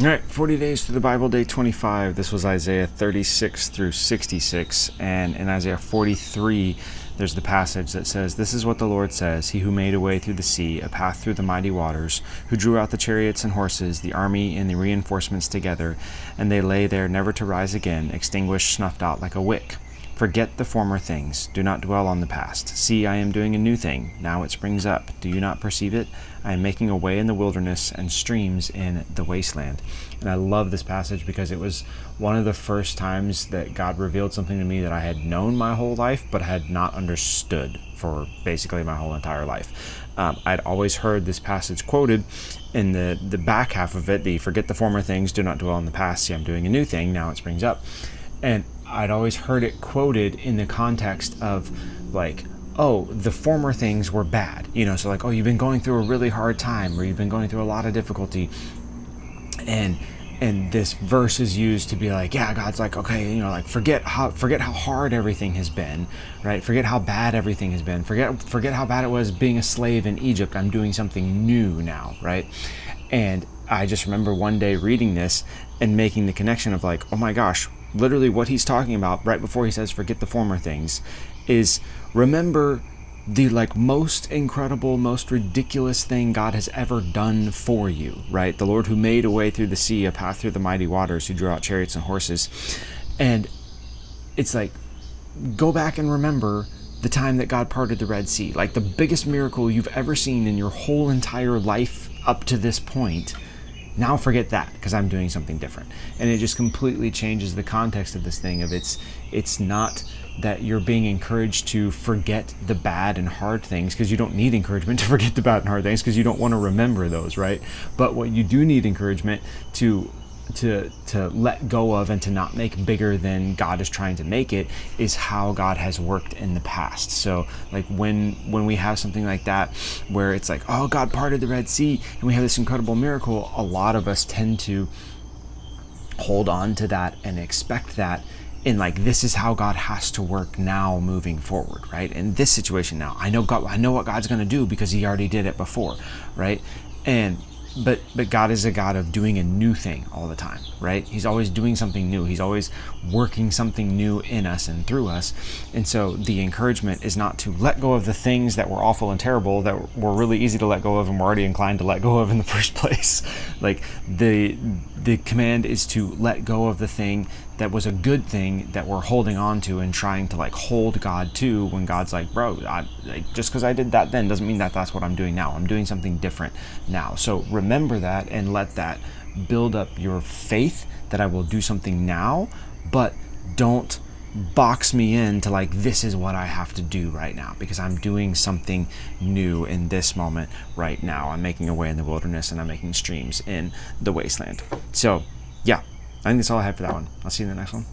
All right, 40 days through the Bible, day 25. This was Isaiah 36 through 66. And in Isaiah 43, there's the passage that says, "This is what the Lord says, He who made a way through the sea, a path through the mighty waters, who drew out the chariots and horses, the army and the reinforcements together, and they lay there never to rise again, extinguished, snuffed out like a wick. Forget the former things. Do not dwell on the past. See, I am doing a new thing. Now it springs up. Do you not perceive it? I am making a way in the wilderness and streams in the wasteland." And I love this passage because it was one of the first times that God revealed something to me that I had known my whole life, but had not understood for basically my whole entire life. I'd always heard this passage quoted in the back half of it, the "forget the former things, do not dwell on the past. See, I'm doing a new thing. Now it springs up." And I'd always heard it quoted in the context of like, oh, the former things were bad. So like, oh, you've been going through a really hard time, or you've been going through a lot of difficulty. And this verse is used to be like, yeah, God's like, okay, like forget how hard everything has been, right? Forget how bad everything has been. Forget how bad it was being a slave in Egypt. I'm doing something new now, right? And I just remember one day reading this and making the connection of like, oh my gosh, literally what he's talking about right before he says forget the former things is remember the like most incredible, most ridiculous thing God has ever done for you, right? The Lord who made a way through the sea, a path through the mighty waters, who drew out chariots and horses. And it's like, go back and remember the time that God parted the Red Sea, like the biggest miracle you've ever seen in your whole entire life up to this point. Now forget that, because I'm doing something different. And it just completely changes the context of this thing of it's not that you're being encouraged to forget the bad and hard things, because you don't need encouragement to forget the bad and hard things, because you don't want to remember those, right? But what you do need encouragement to let go of and to not make bigger than God is trying to make it is how God has worked in the past. So like when we have something like that where it's like, oh, God parted the Red Sea and we have this incredible miracle, a lot of us tend to hold on to that and expect that in like, this is how God has to work now moving forward, right? In this situation now, I know what God's going to do because he already did it before, right? But God is a God of doing a new thing all the time, right? He's always doing something new. He's always working something new in us and through us. And so the encouragement is not to let go of the things that were awful and terrible, that were really easy to let go of and we're already inclined to let go of in the first place. Like the command is to let go of the thing that was a good thing that we're holding on to and trying to like hold God to, when God's like, bro, just because I did that then doesn't mean that that's what I'm doing now. I'm doing something different now. So remember that and let that build up your faith that I will do something now, but don't box me into like, this is what I have to do right now, because I'm doing something new in this moment right now. I'm making a way in the wilderness and I'm making streams in the wasteland. So yeah, I think that's all I have for that one. I'll see you in the next one.